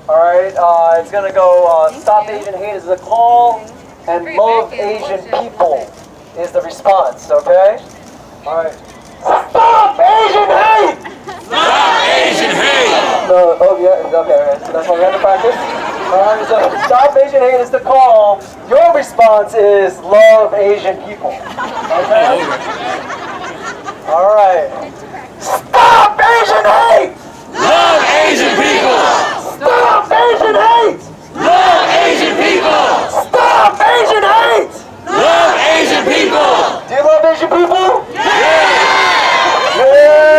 Alright, it's gonna go Stop Asian Hate is the call, and Love Asian People is the response, okay? Alright. Stop Asian Hate! Stop Asian hate! No, oh yeah, okay, right. So that's what we have to practice. Alright, so Stop Asian Hate is the call. Your response is Love Asian People. Okay? Alright. Stop Asian Hate! Love Asian people! Stop Asian Hate! Love Asian people! Stop Asian Hate! Love Asian people! Do you love Asian people? Yeah! Yeah!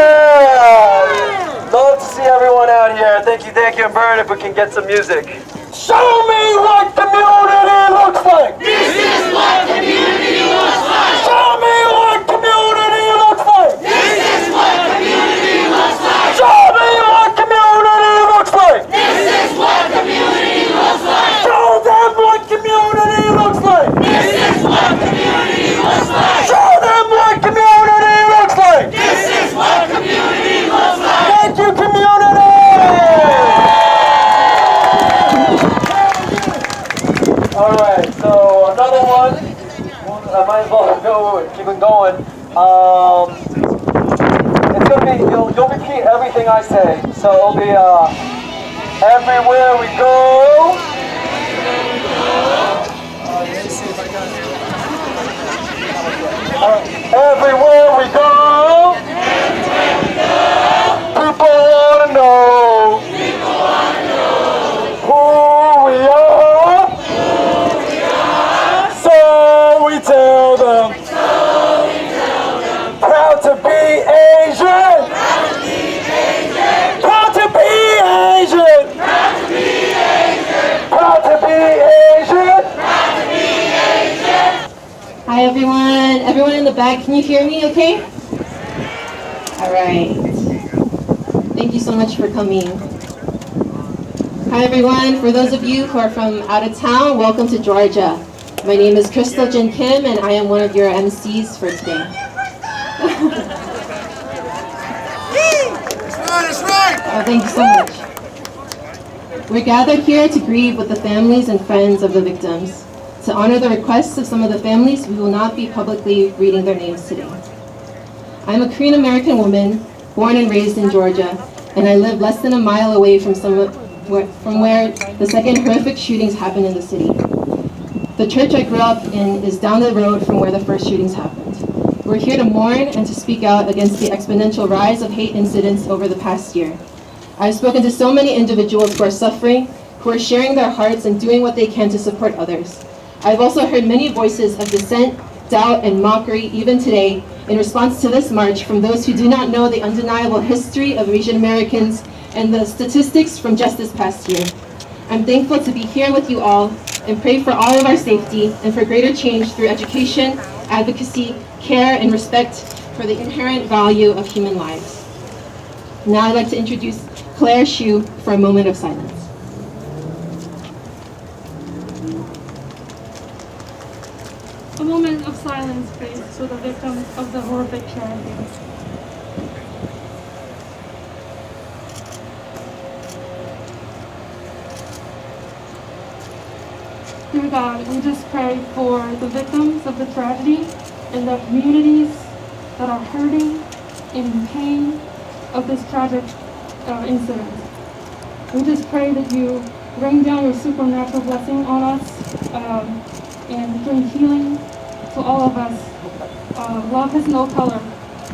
Love to see everyone out here. Thank you, and Bird, if we can get some music. Show me what community looks like! This is what community looks like! Show me what community looks like! This is what community looks like! Show me what community looks like! This is what community looks like! Show them what community looks like! This is what community looks like! Show them what community looks like! This is what community looks like! Thank you, community! Alright, so another one. I might as well go, keep it going. It's gonna be, you'll repeat everything I say. So it'll be, everywhere we go. Everywhere we go. People wanna know who we are. So we tell them. Proud to be Asian. Proud to be Asian. Proud to be Asian. Hi everyone. Everyone in the back, can you hear me okay? All right. Thank you so much for coming. Hi everyone. For those of you who are from out of town, welcome to Georgia. My name is Crystal Jin Kim and I am one of your MCs for today. That's right! Oh, thank you so much. We're gathered here to grieve with the families and friends of the victims. To honor the requests of some of the families, we will not be publicly reading their names today. I'm a Korean American woman, born and raised in Georgia, and I live less than a mile away from where the second horrific shootings happened in the city. The church I grew up in is down the road from where the first shootings happened. We're here to mourn and to speak out against the exponential rise of hate incidents over the past year. I've spoken to so many individuals who are suffering, who are sharing their hearts and doing what they can to support others. I've also heard many voices of dissent, doubt, and mockery, even today, in response to this march from those who do not know the undeniable history of Asian Americans and the statistics from just this past year. I'm thankful to be here with you all and pray for all of our safety and for greater change through education, advocacy, care, and respect for the inherent value of human lives. Now I'd like to introduce Claire Hsu for a moment of silence. A moment of silence, please, for the victims of the horrific tragedy. Dear God, we just pray for the victims of the tragedy and the communities that are hurting and in pain of this tragic incident. We just pray that you rain down your supernatural blessing on us and bring healing to all of us. Love has no color,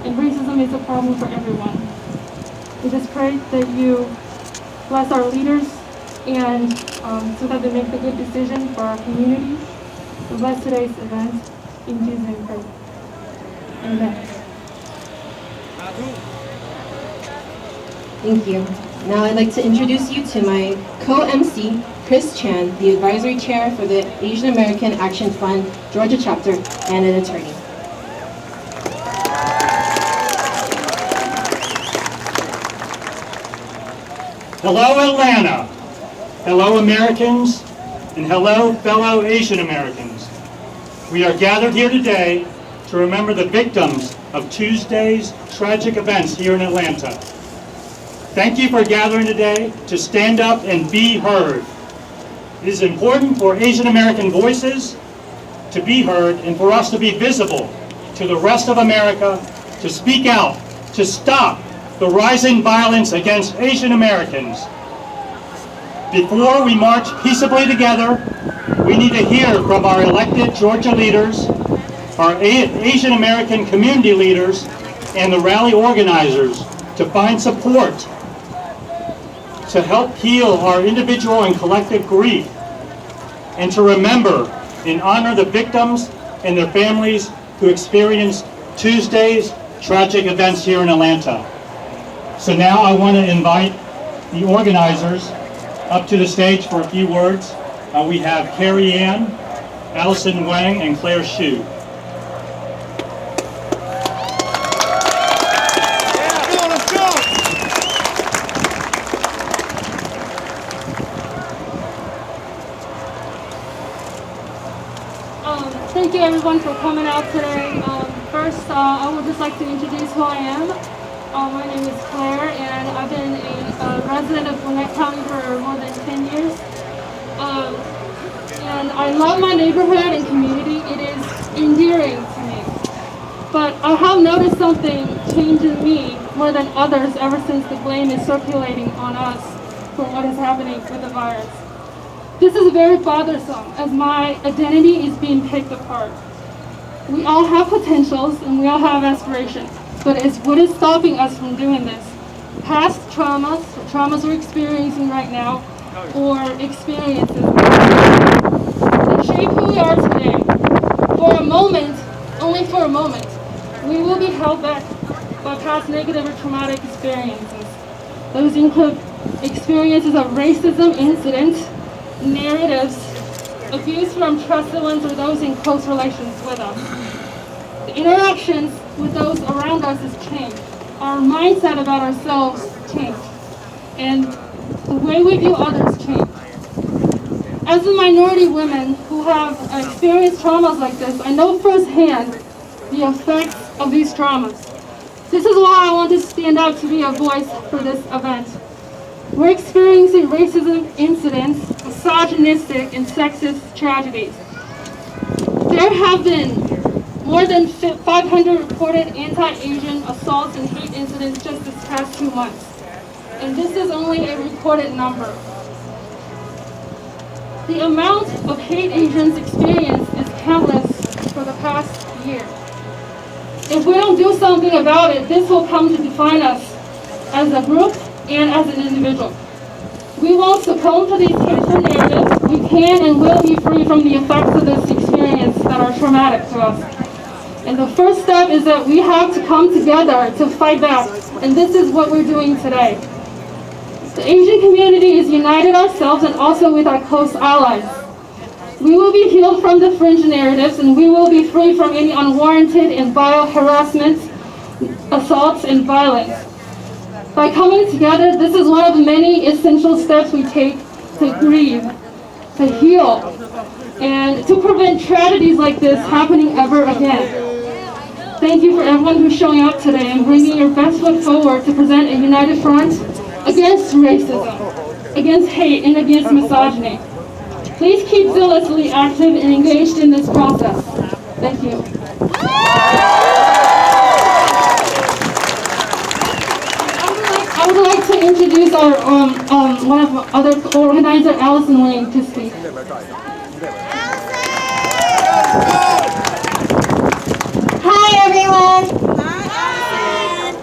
and racism is a problem for everyone. We just pray that you bless our leaders and so that they make the good decision for our community. So bless today's event. In Jesus' name we pray. Amen. Thank you. Now I'd like to introduce you to my co-MC, Chris Chan, the Advisory Chair for the Asian American Action Fund, Georgia Chapter, and an attorney. Hello, Atlanta. Hello, Americans, and hello, fellow Asian Americans. We are gathered here today to remember the victims of Tuesday's tragic events here in Atlanta. Thank you for gathering today to stand up and be heard. It is important for Asian American voices to be heard and for us to be visible to the rest of America, to speak out, to stop the rising violence against Asian Americans. Before we march peaceably together, we need to hear from our elected Georgia leaders, our Asian American community leaders, and the rally organizers to find support to help heal our individual and collective grief, and to remember and honor the victims and their families who experienced Tuesday's tragic events here in Atlanta. So now I want to invite the organizers up to the stage for a few words. We have Carrie Ann, Allison Wang, and Claire Hsu. Thank you everyone for coming out today. First, I would just like to introduce who I am. My name is Claire, and I've been a resident of Gwinnett County for more than 10 years. And I love my neighborhood and community. It is endearing to me. But I have noticed something change in me more than others ever since the blame is circulating on us for what is happening with the virus. This is very bothersome as my identity is being picked apart. We all have potentials and we all have aspirations, but it's what is stopping us from doing this. Past traumas we're experiencing right now, or experiences that shape who we are today. For a moment, only for a moment, we will be held back by past negative or traumatic experiences. Those include experiences of racism incidents, narratives, abuse from trusted ones or those in close relations with us. The interactions with those around us has changed. Our mindset about ourselves changed. And the way we view others changed. As a minority women who have experienced traumas like this, I know firsthand the effects of these traumas. This is why I want to stand out to be a voice for this event. We're experiencing racism incidents, misogynistic and sexist tragedies. There have been more than 500 reported anti-Asian assaults and hate incidents just this past 2 months. And this is only a reported number. The amount of hate Asians experience is countless for the past year. If we don't do something about it, this will come to define us as a group and as an individual. We won't succumb to these hateful narratives. We can and will be free from the effects of this experience that are traumatic to us. And the first step is that we have to come together to fight back, and this is what we're doing today. The Asian community is united ourselves and also with our close allies. We will be healed from the fringe narratives, and we will be free from any unwarranted and vile harassment, assaults, and violence. By coming together, this is one of the many essential steps we take to grieve, to heal, and to prevent tragedies like this happening ever again. Thank you for everyone who's showing up today and bringing your best foot forward to present a united front against racism, against hate, and against misogyny. Please keep zealously active and engaged in this process. Thank you. I would like to introduce our one of our other organizer, Allison Wang, to speak. Hi everyone!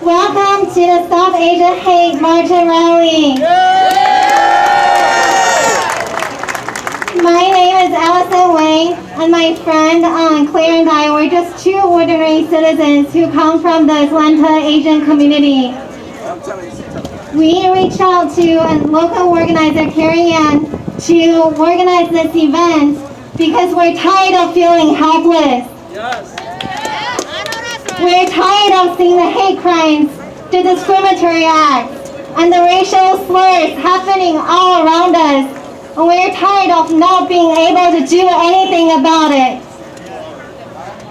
Welcome to the Stop Asia Hate March and Rally. My name is Allison Wang, and my friend Claire and I were just two ordinary citizens who come from the Atlanta Asian community. we reached out to a local organizer, Carrie Ann, to organize this event because we're tired of feeling helpless. We're tired of seeing the hate crimes, the discriminatory acts, and the racial slurs happening all around us. And we're tired of not being able to do anything about it.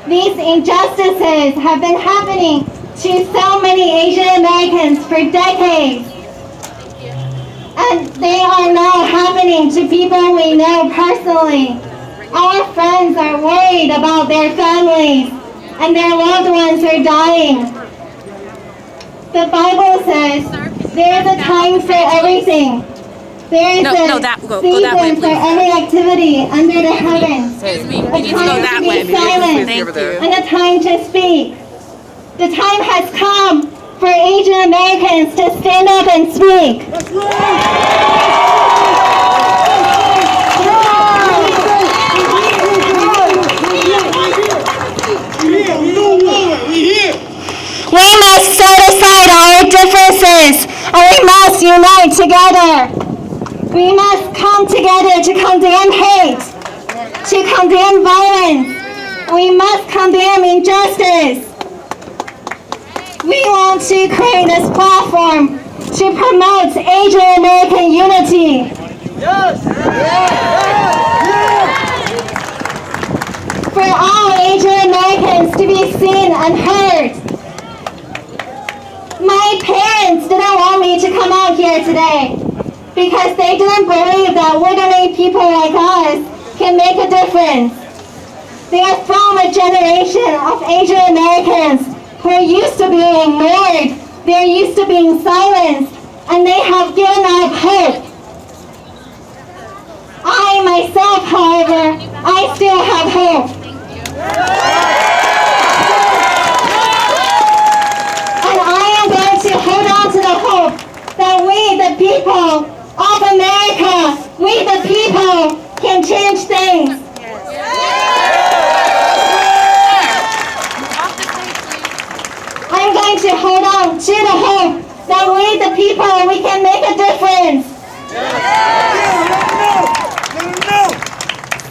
These injustices have been happening to so many Asian Americans for decades. And they are now happening to people we know personally. Our friends are worried about their families and their loved ones are dying. The Bible says there is a time for everything. There is a season for every activity under the heavens. A time to be silent and a time to speak. The time has come for Asian Americans to stand up and speak. We must set aside our differences and we must unite together. We must come together to condemn hate, to condemn violence. We must condemn injustice. We want to create this platform to promote Asian American unity. For all Asian Americans to be seen and heard. My parents didn't want me to come out here today because they didn't believe that ordinary people like us can make a difference. They are from a generation of Asian Americans who are used to being ignored, they're used to being silenced, and they have given up hope. I myself, however, I still have hope. And I am going to hold on to the hope that we, the people of America, we the people, can change things. I'm going to hold on to the hope that we, the people, we can make a difference.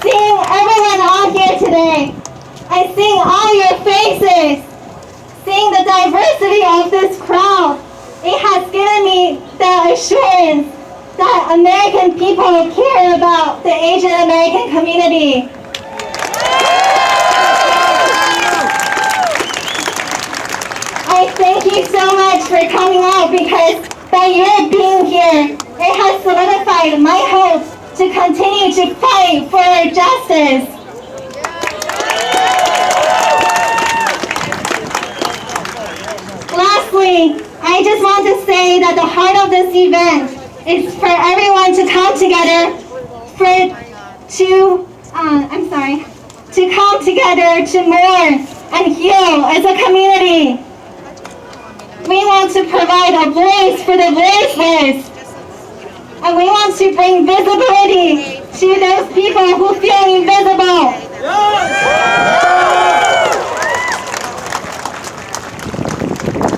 Seeing everyone out here today, and seeing all your faces, seeing the diversity of this crowd, it has given me the assurance that American people care about the Asian American community. I thank you so much for coming out because by your being here, it has solidified my hope to continue to fight for justice. Lastly, I just want to say that the heart of this event is for everyone to come together to come together to mourn and heal as a community. We want to provide a voice for the voiceless. And we want to bring visibility to those people who feel invisible.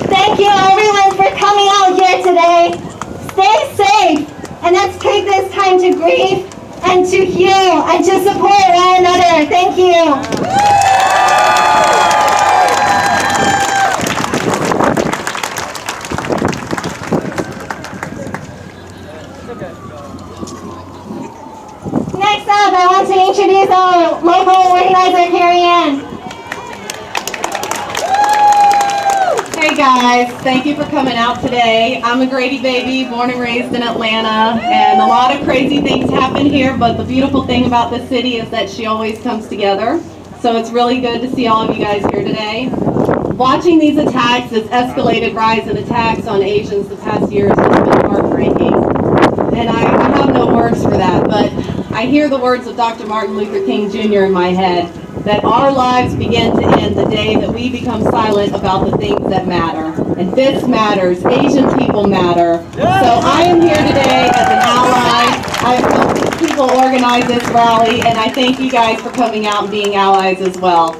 Thank you everyone for coming out here today. Stay safe and let's take this time to grieve and to heal and to support one another. Thank you. Next up, I want to introduce our local organizer, Carrie Ann. Hey guys, thank you for coming out today. I'm a Grady baby, born and raised in Atlanta, and a lot of crazy things happen here, but the beautiful thing about this city is that she always comes together. So it's really good to see all of you guys here today. Watching these attacks, this escalated rise in attacks on Asians the past years has been heartbreaking. And I have no words for that, but I hear the words of Dr. Martin Luther King Jr. in my head, that our lives begin to end the day that we become silent about the things that matter. And this matters. Asian people matter. So I am here today as an ally. I helped people organize this rally, and I thank you guys for coming out and being allies as well.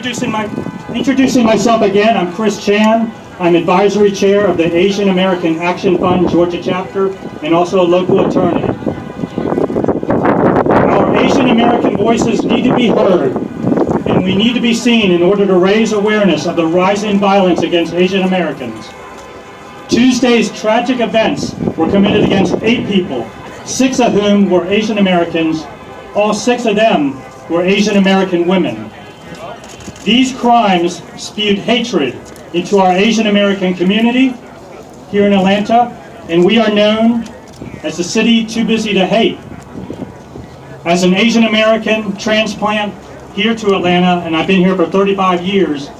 Introducing myself again, I'm Chris Chan. I'm advisory chair of the Asian American Action Fund Georgia chapter and also a local attorney. Our Asian American voices need to be heard, and we need to be seen in order to raise awareness of the rising violence against Asian Americans. Tuesday's tragic events were committed against 8 people, 6 of whom were Asian Americans. All 6 of them were Asian American women. These crimes spewed hatred into our Asian American community here in Atlanta, and we are known as the city too busy to hate. As an Asian American transplant here to Atlanta, and I've been here for 35 years,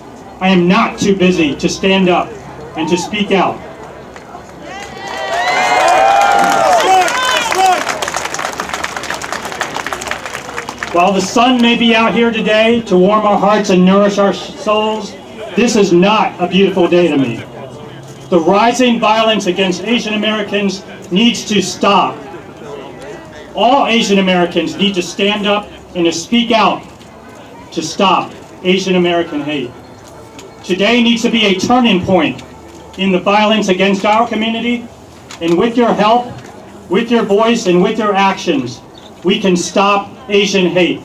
I am not too busy to stand up and to speak out. While the sun may be out here today to warm our hearts and nourish our souls, this is not a beautiful day to me. The rising violence against Asian Americans needs to stop. All Asian Americans need to stand up and to speak out to stop Asian American hate. Today needs to be a turning point in the violence against our community, and with your help, with your voice, and with your actions, we can stop Asian hate.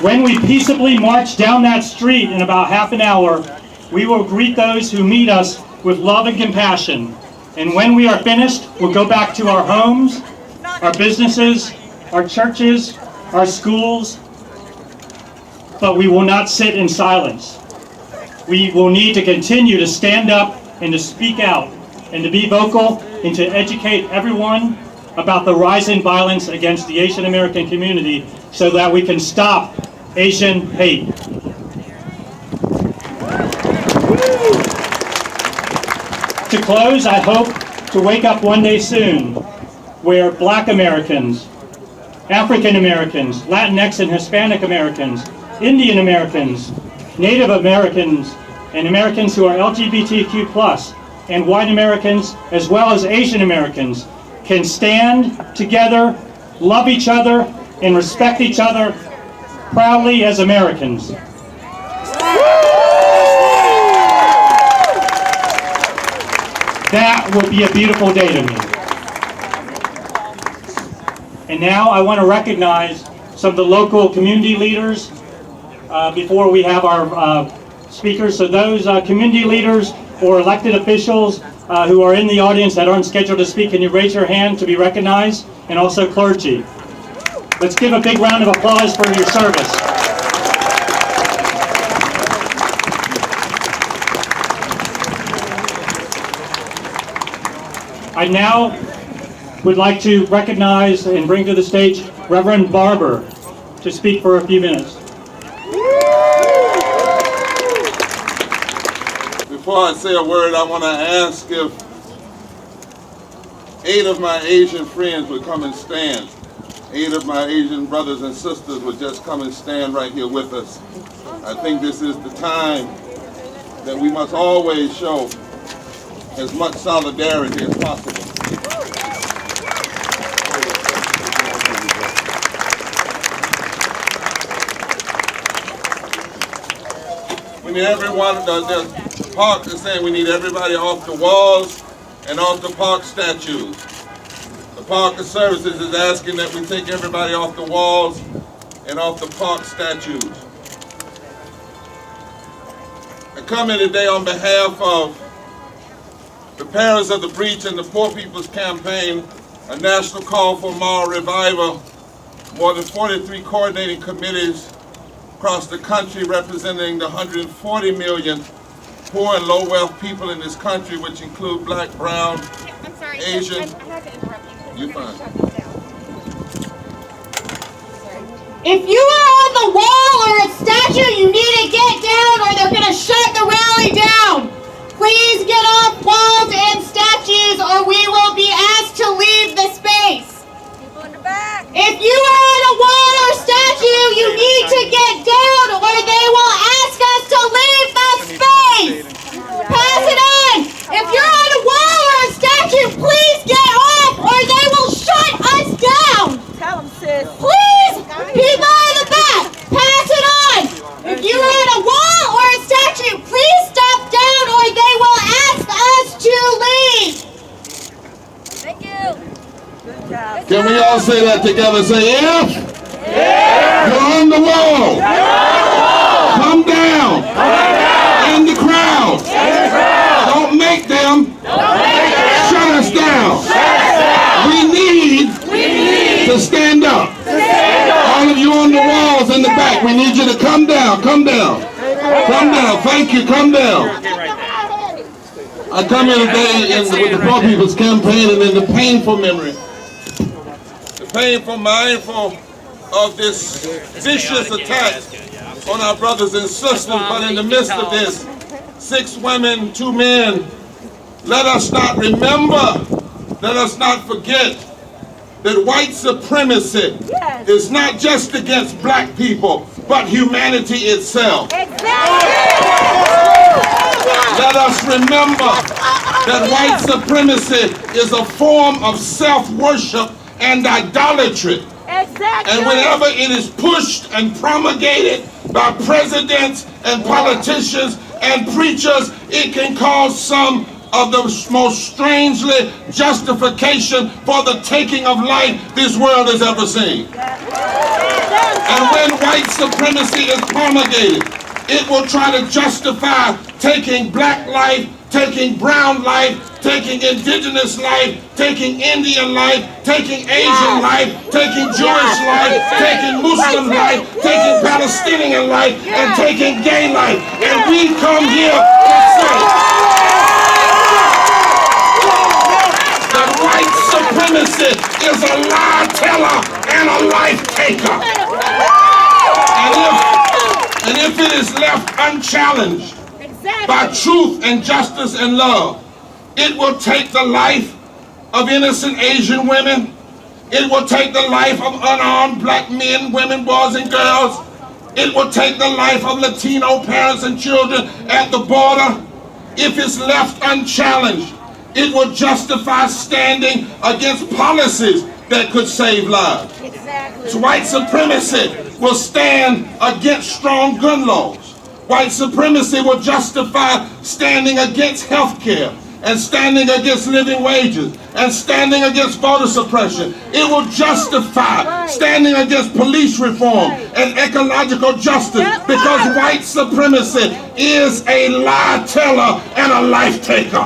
When we peaceably march down that street in about half an hour, we will greet those who meet us with love and compassion. And when we are finished, we'll go back to our homes, our businesses, our churches, our schools, but we will not sit in silence. We will need to continue to stand up and to speak out and to be vocal and to educate everyone about the rising violence against the Asian American community so that we can stop Asian hate. To close, I hope to wake up one day soon where Black Americans, African Americans, Latinx and Hispanic Americans, Indian Americans, Native Americans, and Americans who are LGBTQ+, and white Americans, as well as Asian Americans, can stand together, love each other, and respect each other proudly as Americans. That will be a beautiful day to me. And now I want to recognize some of the local community leaders before we have our speakers. So those community leaders or elected officials who are in the audience that aren't scheduled to speak, can you raise your hand to be recognized? And also clergy. Let's give a big round of applause for your service. I now would like to recognize and bring to the stage Reverend Barber to speak for a few minutes. Before I say a word, I want to ask if 8 of my Asian friends would come and stand. 8 of my Asian brothers and sisters would just come and stand right here with us. I think this is the time that we must always show as much solidarity as possible. We need everyone, the park is saying we need everybody off the walls and off the park statues. The Park of Services is asking that we take everybody off the walls and off the park statues. I come here today on behalf of the Parents of the Breach and the Poor People's Campaign, a national call for moral revival, more than 43 coordinating committees across the country representing the 140 million poor and low-wealth people in this country, which include Black, Brown, Asian. I had to interrupt you. You're fine. If you are on the wall or a statue, you need to get down or they're going to shut the rally down. Please get off walls and statues or we will be asked to leave the space. People in the back. If you are on a wall or statue, you need to get down or they will ask us to leave the space. Pass it on. If you're on a wall or a statue, please get off or they will Can we all say that together? Say, if you're on the wall, come down. In the crowd. Don't make them shut us down. We need to stand up. All of you on the walls in the back, we need you to come down. Come down. Come down. Thank you. Come down. I come here today with the Poor People's Campaign and in the painful memory, the painful mindful of this vicious attack on our brothers and sisters. But in the midst of this, 6 women, 2 men, let us not remember, let us not forget that white supremacy is not just against black people, but humanity itself. Let us remember that white supremacy is a form of self-worship and idolatry. And whenever it is pushed and promulgated by presidents and politicians and preachers, it can cause some of the most strangely justification for the taking of life this world has ever seen. And when white supremacy is promulgated, it will try to justify taking black life, taking brown life, taking indigenous life, taking Indian life, taking Asian life, taking Jewish life, taking Muslim life, taking Palestinian life, and taking gay life. And we come here to say that white supremacy is a lie teller and a life taker. And if it is left unchallenged by truth and justice and love, it will take the life of innocent Asian women. It will take the life of unarmed black men, women, boys, and girls. It will take the life of Latino parents and children at the border. If it's left unchallenged, it will justify standing against policies that could save lives. So white supremacy will stand against strong gun laws. White supremacy will justify standing against health care and standing against living wages and standing against voter suppression. It will justify standing against police reform and ecological justice because white supremacy is a lie teller and a life taker.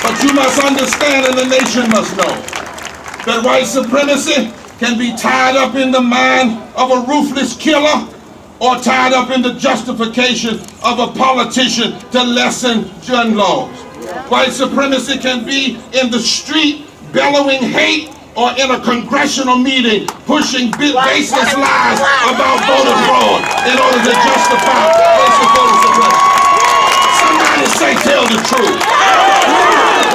But you must understand, and the nation must know, that white supremacy can be tied up in the mind of a ruthless killer or tied up in the justification of a politician to lessen gun laws. White supremacy can be in the street bellowing hate or in a congressional meeting pushing baseless lies about voter fraud in order to justify basic voter suppression. Somebody say tell the truth.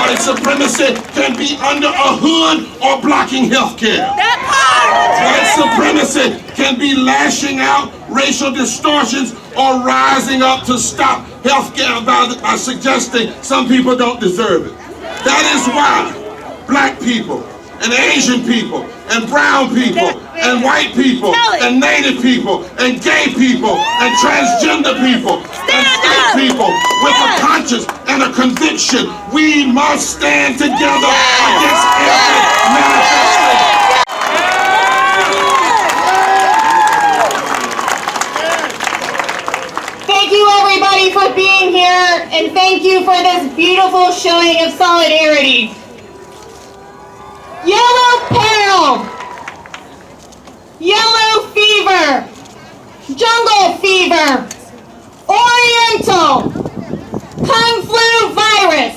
White supremacy can be under a hood or blocking health care. White supremacy can be lashing out racial distortions or rising up to stop health care by suggesting some people don't deserve it. That is why black people and Asian people and brown people and white people and native people and gay people and transgender people and straight people with a conscience and a conviction, we must stand together against every manifestation. Thank you everybody for being here, and thank you for this beautiful showing of solidarity. Yellow peril, yellow fever, jungle fever, oriental, kung flu virus.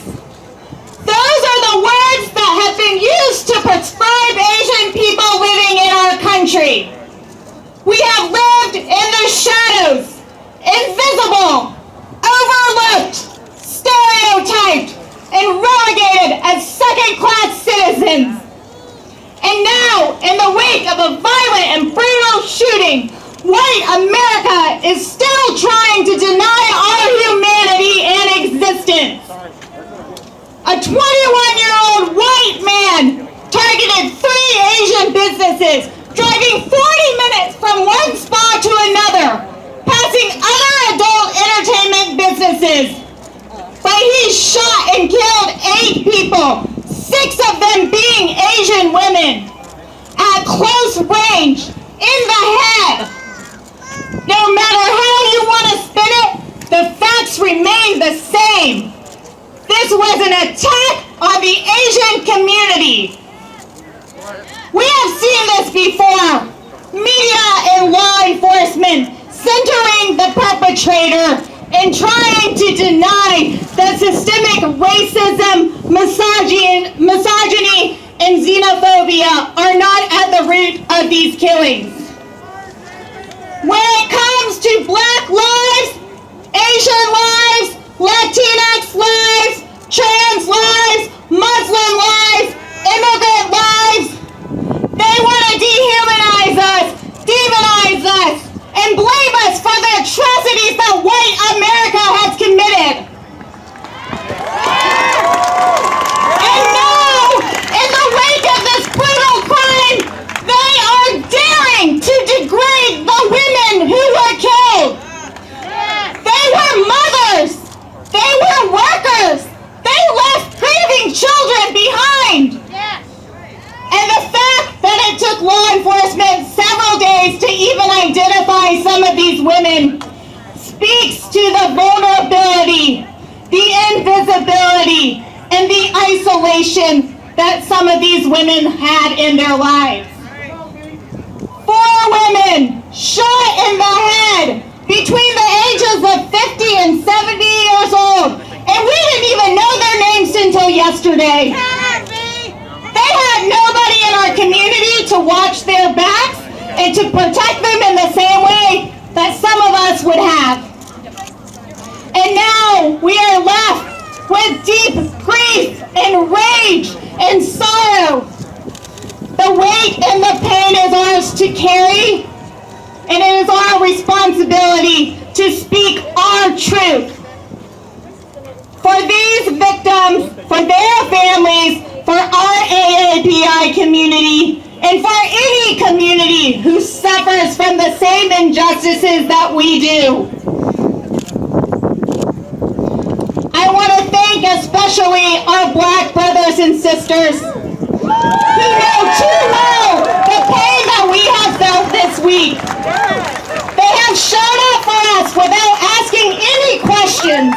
Those are the words that have been used to prescribe Asian people living in our country. We have lived in the shadows, invisible, overlooked, stereotyped, and relegated as second-class citizens. And now, in the wake of a violent and brutal shooting, white America is still trying to deny our humanity and existence. A 21-year-old white man targeted 3 Asian businesses, driving 40 minutes from one spa to another, passing other adult entertainment businesses. By when he shot and killed 8 people, 6 of them being Asian women, at close range, in the head. No matter how you want to spin it, the facts remain the same. This was an attack on the Asian community. We have seen this before. Media and law enforcement centering the perpetrator and trying to deny that systemic racism, misogyny, and xenophobia are not at the root of these killings. When it comes to Black lives, Asian lives, Latinx lives, trans lives, Muslim lives, immigrant lives, they want to dehumanize us, demonize us, and blame us for the atrocities that white America has committed. And now, in the wake of this brutal crime, they are daring to degrade the women who were killed. They were mothers. They were workers. They left grieving children behind. And the fact that it took law enforcement several days to even identify some of these women speaks to the vulnerability, the invisibility, and the isolation that some of these women had in their lives. 4 women shot in the head between the ages of 50 and 70 years old, and we didn't even know their names until yesterday. They had nobody in our community to watch their backs and to protect them in the same way that some of us would have. And now we are left with deep grief and rage and sorrow. The weight and the pain is ours to carry, and it is our responsibility to speak our truth. For these victims, for their families, for our AAPI community, and for any community who suffers from the same injustices that we do. I want to thank especially our Black brothers and sisters who know too well the pain that we have felt this week. They have shown up for us without asking any questions,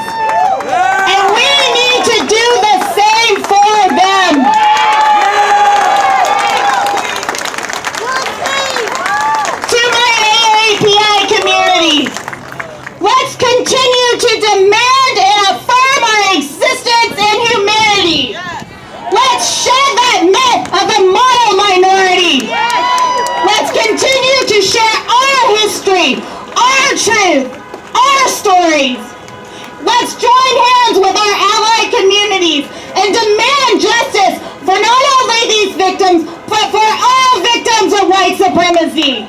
and we need to do the same for them. To my AAPI community, let's continue to demand and affirm our existence and humanity. Let's shed that myth of the model minority. Let's continue to share our history, our truth, our stories. Let's join hands with our allied communities and demand justice for not only these victims, but for all victims of white supremacy.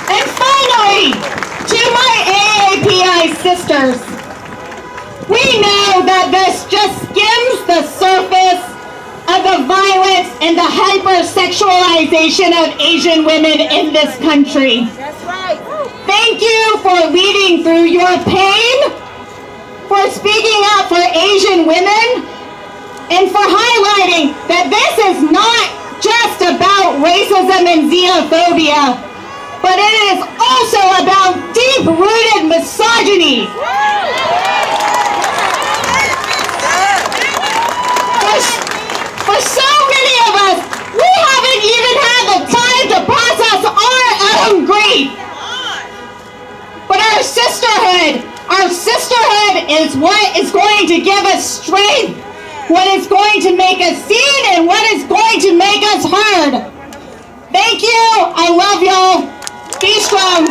And finally, to my AAPI sisters, we know that this just skims the surface of the violence and the hypersexualization of Asian women in this country. That's right. Thank you for leading through your pain, for speaking up for Asian women, and for highlighting that this is not just about racism and xenophobia, but it is also about deep-rooted misogyny. For so many of us, we haven't even had the time to process our own grief. But our sisterhood is what is going to give us strength, what is going to make us seen, and what is going to make us heard. Thank you. I love y'all. Be strong.